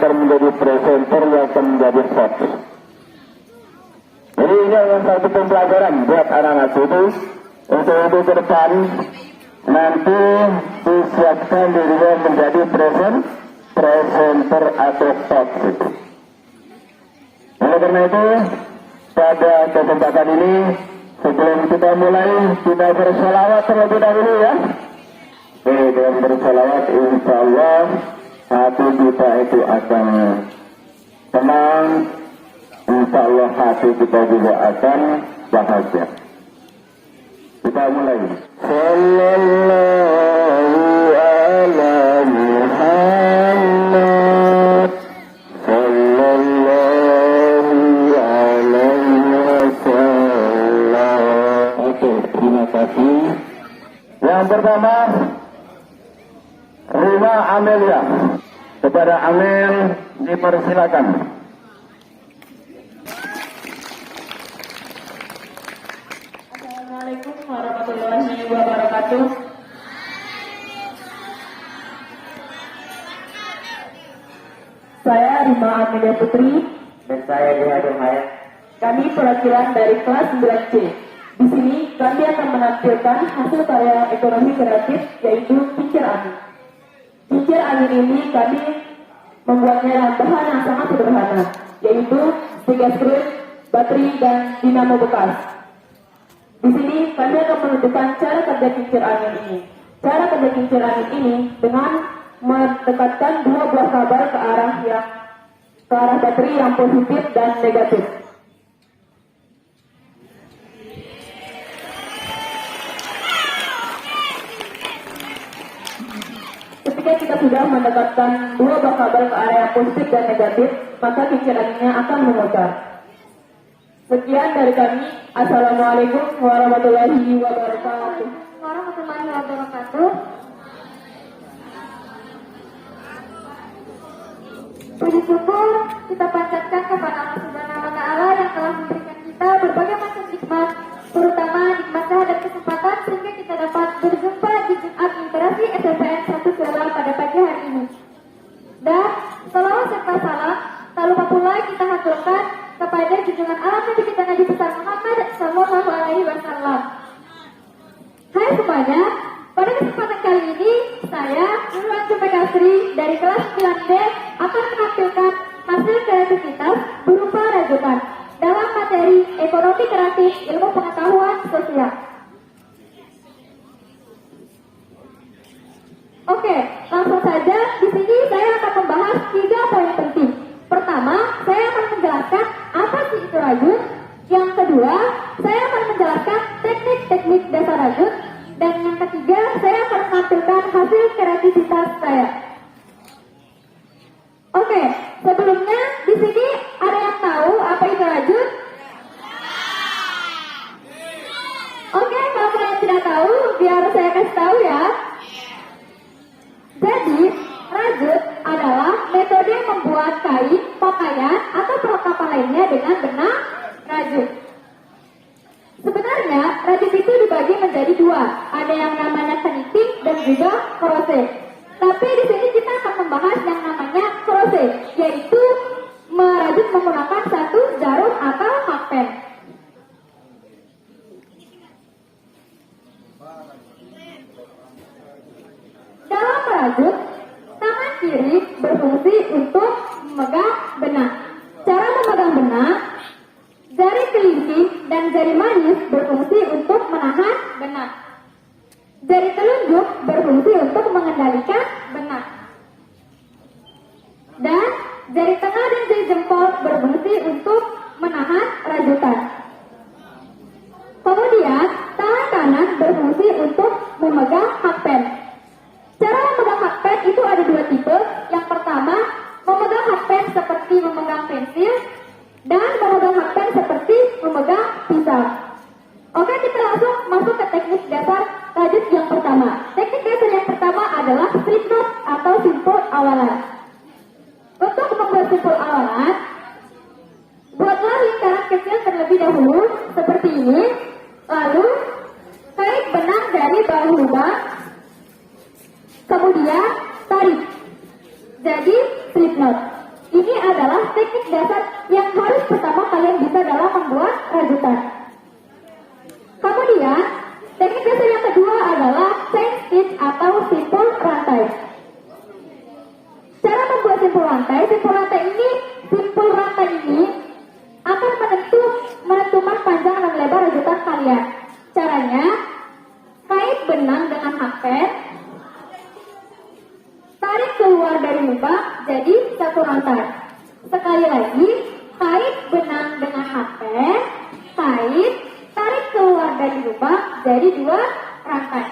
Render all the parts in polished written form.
akan menjadi presenter, yang akan menjadi host. Jadi ini adalah satu pembelajaran buat anak-anak itu untuk ke depan nanti disiapkan dirinya menjadi presenter atau host itu. Oleh karena itu, pada kesempatan ini sebelum kita mulai, kita bersolawat terlebih dahulu ya. Dengan bersolawat, insya Allah hati kita itu akan tenang, insya Allah hati kita juga akan bahagia. Kita mulai. Sallallahu ala Muhammad, sallallahu alaihi wasallam. Oke, terima kasih. Yang pertama, Rima Amelia. Kepada Amel dipersilakan. Assalamualaikum warahmatullahi wabarakatuh. Saya Rima Amelia Putri. Dan saya Deha Domaya. Kami perwakilan dari kelas 9C. Di sini kami akan menampilkan hasil karya ekonomi kreatif, yaitu kincir angin. Kincir angin ini kami membuatnya dengan bahan yang sangat sederhana, yaitu tiga skru, baterai, dan dinamo bekas. Di sini kami akan menunjukkan cara kerja kincir angin ini. Cara kerja kincir angin ini dengan mendekatkan dua buah kabel ke arah baterai yang positif dan negatif. Ketika kita sudah mendekatkan dua buah kabel ke area positif dan negatif, maka kincir anginnya akan memutar. Sekian dari kami. Assalamualaikum warahmatullahi wabarakatuh. Warahmatullahi wabarakatuh. Puji syukur kita panjatkan kepada Allah Subhanahu wa Ta'ala yang telah memberikan kita berbagai macam nikmat, terutama nikmat dan kesempatan sehingga kita dapat berjumpa di Jumat Literasi SMPN 1 Selawar pada pagi hari ini. Dan salawat serta salam tak lupa pula kita haturkan kepada junjungan alam Nabi kita Nabi besar Muhammad Sallallahu Alaihi Wasallam. Hai semuanya, pada kesempatan kali ini saya Nurwan Cupekasri dari kelas 9B akan menampilkan hasil kreativitas berupa rajutan dalam materi ekonomi kreatif ilmu pengetahuan sosial. Oke, langsung saja di sini saya akan membahas 3 poin penting. Pertama, saya akan menjelaskan apa sih itu rajut. Yang kedua, saya akan menjelaskan teknik-teknik dasar rajut. Dan yang ketiga, saya akan menampilkan hasil kreativitas saya. Oke, sebelumnya di sini ada yang tahu apa itu rajut? Oke, kalau kalian tidak tahu, biar saya kasih tahu ya. Jadi, rajut adalah metode membuat kain, pakaian, atau perlengkapan lainnya dengan benang rajut. Sebenarnya, rajut itu dibagi menjadi 2. Ada yang namanya knitting dan juga crochet. Tapi di sini kita akan membahas yang namanya crochet, yaitu merajut menggunakan satu jarum atau hakpen. Dalam merajut, tangan kiri berfungsi untuk memegang benang. Cara memegang benang, jari kelingking dan jari manis berfungsi untuk menahan benang. Jari telunjuk berfungsi untuk mengendalikan benang. Dan jari tengah dan jari jempol berfungsi untuk menahan rajutan. Kemudian, tangan kanan berfungsi untuk memegang hakpen. Cara memegang hakpen itu ada 2 tipe. Yang pertama, memegang hakpen seperti memegang pensil, dan memegang hakpen seperti memegang pisau. Oke, kita langsung masuk ke teknik dasar rajut yang pertama. Teknik dasar yang pertama adalah slip knot atau simpul awalan. Untuk membuat simpul awalan, buatlah lingkaran kecil terlebih dahulu seperti ini. Lalu tarik benang dari bahu lubang, kemudian tarik. Jadi slip knot. Ini adalah teknik dasar yang harus pertama kalian bisa dalam membuat rajutan. Kemudian, teknik dasar yang kedua adalah chain stitch atau simpul rantai. Cara membuat simpul rantai ini akan menentukan panjang dan lebar rajutan kalian. Caranya, kait benang dengan hakpen, tarik keluar dari lubang jadi satu rantai. Sekali lagi, kait benang dengan hakpen, tarik keluar dari lubang jadi 2 rantai.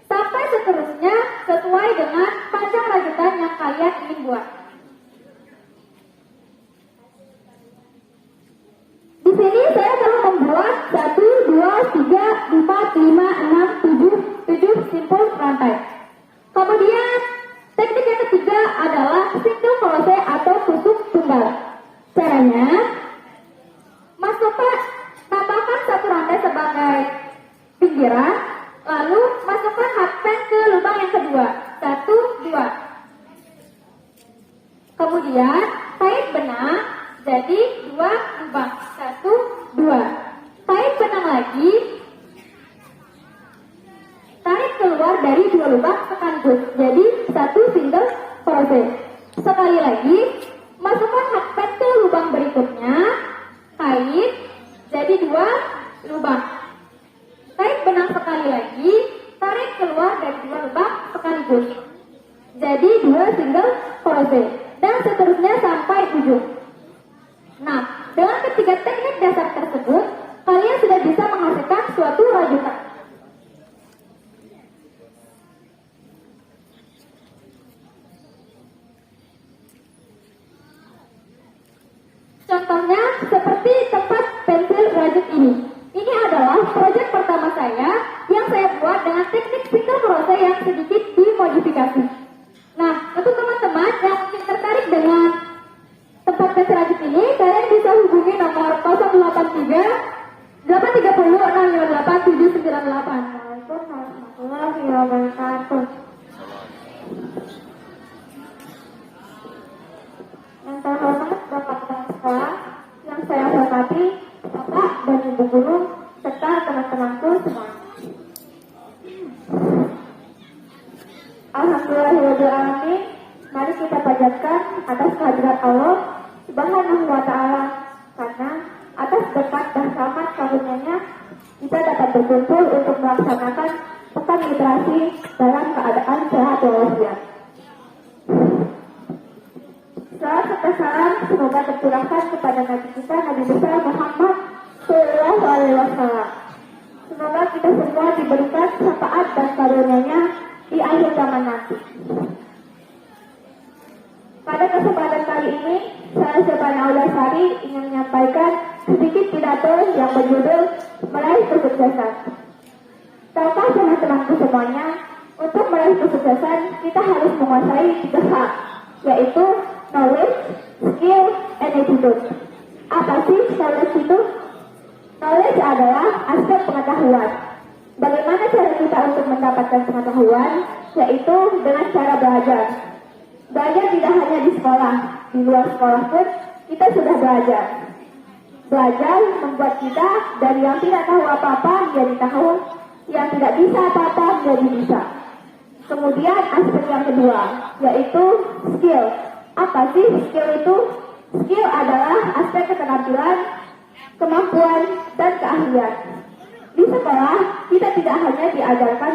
Sampai seterusnya sesuai dengan panjang rajutan yang kalian ingin buat. Di sini saya telah membuat 1, 2, 3, 4, 5, 6, 7 simpul rantai. Kemudian teknik yang ketiga adalah single crochet atau tusuk tunggal. Caranya, tambahkan 1 rantai sebagai pinggiran, lalu masukkan hakpen ke lubang yang kedua, 1, 2. Kemudian kait benang jadi 2 lubang, 1, 2. Kait benang lagi, tarik keluar dari 2 lubang sekaligus, jadi 1 single crochet. Sekali lagi, masukkan hakpen ke lubang berikutnya, kait jadi 2 lubang. Kait benang sekali lagi, tarik keluar dari 2 lubang sekaligus, jadi 2 single crochet, dan seterusnya sampai ujung. Nah, dengan ketiga teknik dasar tersebut, kalian sudah bisa menghasilkan suatu rajutan. Contohnya seperti tempat pensil rajut ini. Ini adalah proyek pertama saya yang saya buat dengan teknik single crochet yang sedikit dimodifikasi. Nah, untuk teman-teman yang mungkin tertarik dengan tempat pensil rajut ini, kalian bisa hubungi nomor 083 830 658 798. Waalaikumsalam warahmatullahi wabarakatuh. Yang terhormat Bapak Kepala Sekolah, yang saya hormati Bapak dan Ibu Guru serta teman-temanku semua. Alhamdulillahirrahmanirrahim. Mari kita panjatkan atas kehadirat Allah Subhanahu wa Ta'ala, karena atas berkat dan rahmat karunia-Nya kita dapat berkumpul untuk melaksanakan pekan literasi dalam keadaan sehat walafiat. Salam serta salam semoga tercurahkan kepada Nabi kita, Nabi besar Muhammad Sallallahu Alaihi Wasallam. Semoga kita semua diberikan syafaat dan karunia-Nya di akhir zaman nanti. Pada kesempatan kali ini, saya Syabana Aulasari ingin menyampaikan sedikit pidato yang berjudul Meraih Kesuksesan. Tahukah teman-temanku semuanya, untuk meraih kesuksesan kita harus menguasai 3 hal, yaitu knowledge, skill, and attitude. Apa sih knowledge itu? Knowledge adalah aspek pengetahuan. Bagaimana cara kita untuk mendapatkan pengetahuan? Yaitu dengan cara belajar. Belajar tidak hanya di sekolah, di luar sekolah pun kita sudah belajar. Belajar membuat kita dari yang tidak tahu apa-apa menjadi tahu, yang tidak bisa apa-apa menjadi bisa. Kemudian aspek yang kedua, yaitu skill. Apa sih skill itu? Skill adalah aspek keterampilan, kemampuan, dan keahlian. Di sekolah, kita tidak hanya diajarkan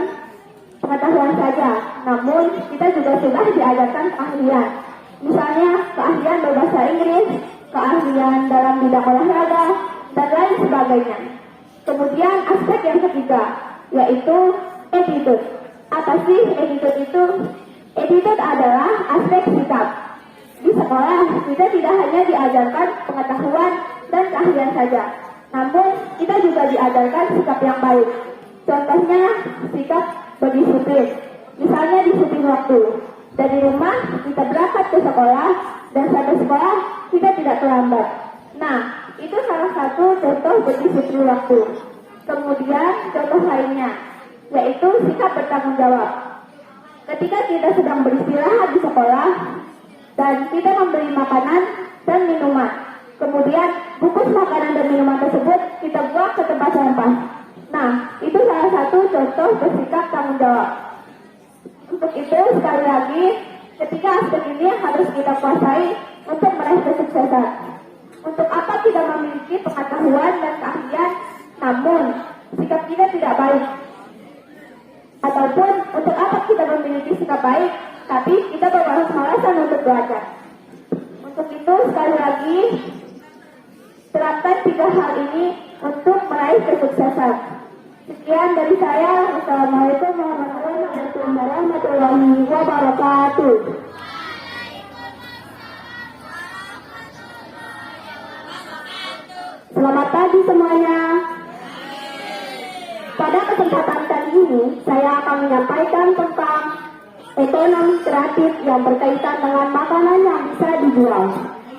pengetahuan saja, namun kita juga sudah diajarkan keahlian. Misalnya, keahlian berbahasa Inggris, keahlian dalam bidang olahraga, dan lain sebagainya. Kemudian aspek yang ketiga, yaitu attitude. Apa sih attitude itu? Attitude adalah aspek sikap. Di sekolah, kita tidak hanya diajarkan pengetahuan dan keahlian saja, namun kita juga diajarkan sikap yang baik. Contohnya, sikap berdisiplin. Misalnya disiplin waktu. Dari rumah, kita berangkat ke sekolah, dan sampai sekolah, kita tidak terlambat. Nah, itu salah satu contoh berdisiplin waktu. Kemudian, contoh lainnya, yaitu sikap bertanggung jawab. Ketika kita sedang beristirahat di sekolah, dan tidak membeli makanan dan minuman. Kemudian bungkus makanan dan minuman tersebut kita buang ke tempat sampah. Nah, itu salah satu contoh bersikap tanggung jawab. Untuk itu, sekali lagi, ketiga aspek ini harus kita kuasai untuk meraih kesuksesan. Untuk apa kita memiliki pengetahuan dan keahlian, namun sikap kita tidak baik? Ataupun untuk apa kita memiliki sikap baik, tapi kita bermalas-malasan untuk belajar? Untuk itu, sekali lagi, terapkan 3 hal ini untuk meraih kesuksesan. Sekian dari saya. Wassalamualaikum warahmatullahi wabarakatuh. Selamat pagi semuanya. Pada kesempatan kali ini, saya akan menyampaikan tentang ekonomi kreatif yang berkaitan dengan makanan yang bisa dijual.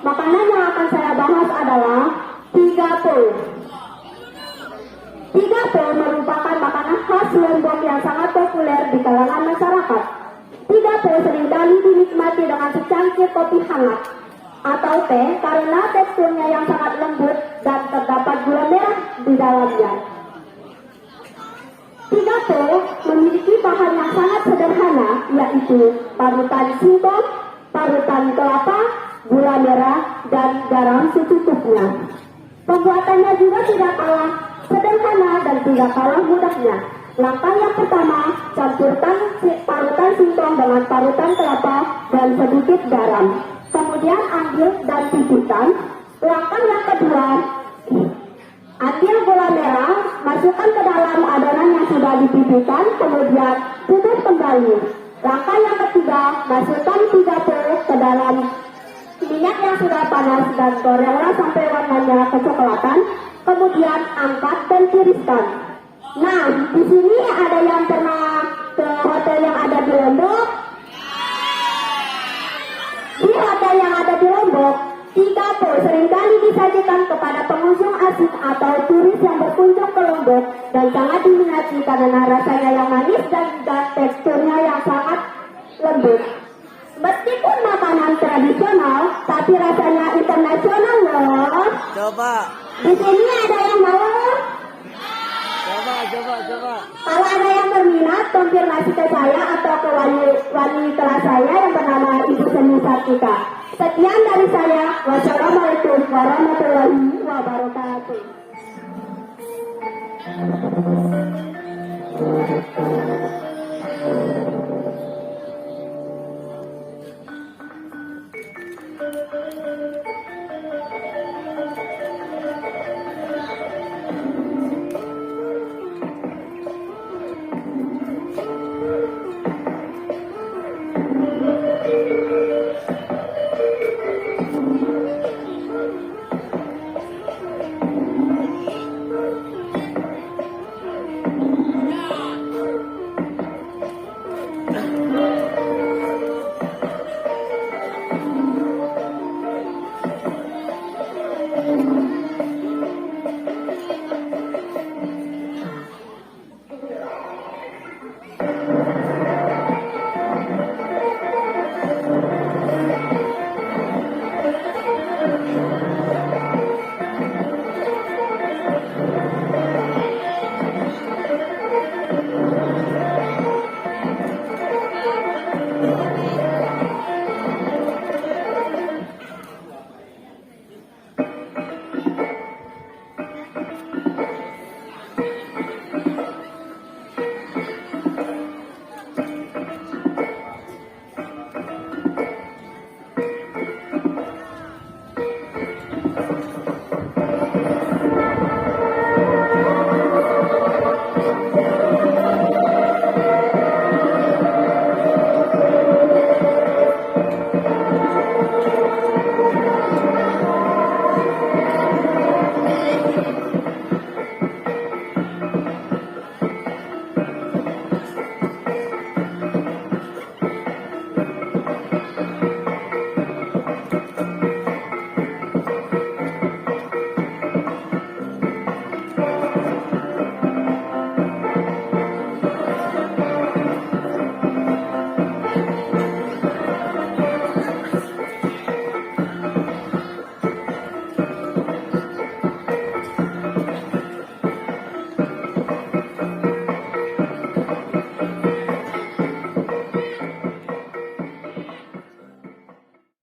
Makanan yang akan saya bahas adalah 3Po. 3Po merupakan makanan khas Lombok yang sangat populer di kalangan masyarakat. 3Po seringkali dinikmati dengan secangkir kopi hangat atau teh karena teksturnya yang sangat lembut dan terdapat gula merah di dalamnya. 3Po memiliki bahan yang sangat sederhana, yaitu parutan singkong, parutan kelapa, gula merah, dan garam secukupnya. Pembuatannya juga tidak kalah sederhana dan tidak kalah mudahnya. Langkah yang pertama, campurkan parutan singkong dengan parutan kelapa dan sedikit garam. Kemudian ambil dan pipihkan. Langkah yang kedua, ambil gula merah, masukkan ke dalam adonan yang sudah dipipihkan, kemudian tutup kembali. Langkah yang ketiga, masukkan 3Po ke dalam minyak yang sudah panas dan gorenglah sampai warnanya kecoklatan. Kemudian angkat dan tiriskan. Nah, di sini ada yang pernah ke hotel yang ada di Lombok? Di hotel yang ada di Lombok, 3Po seringkali disajikan kepada pengunjung asing atau turis yang berkunjung ke Lombok dan sangat diminati karena rasanya yang manis dan juga teksturnya yang sangat lembut. Meskipun makanan tradisional, tapi rasanya internasional loh. Coba. Di sini ada yang mau? Coba. Kalau ada yang berminat, konfirmasi ke saya atau ke wali kelas saya yang bernama Ibu Seni Sartika. Sekian dari saya. Wassalamualaikum warahmatullahi wabarakatuh.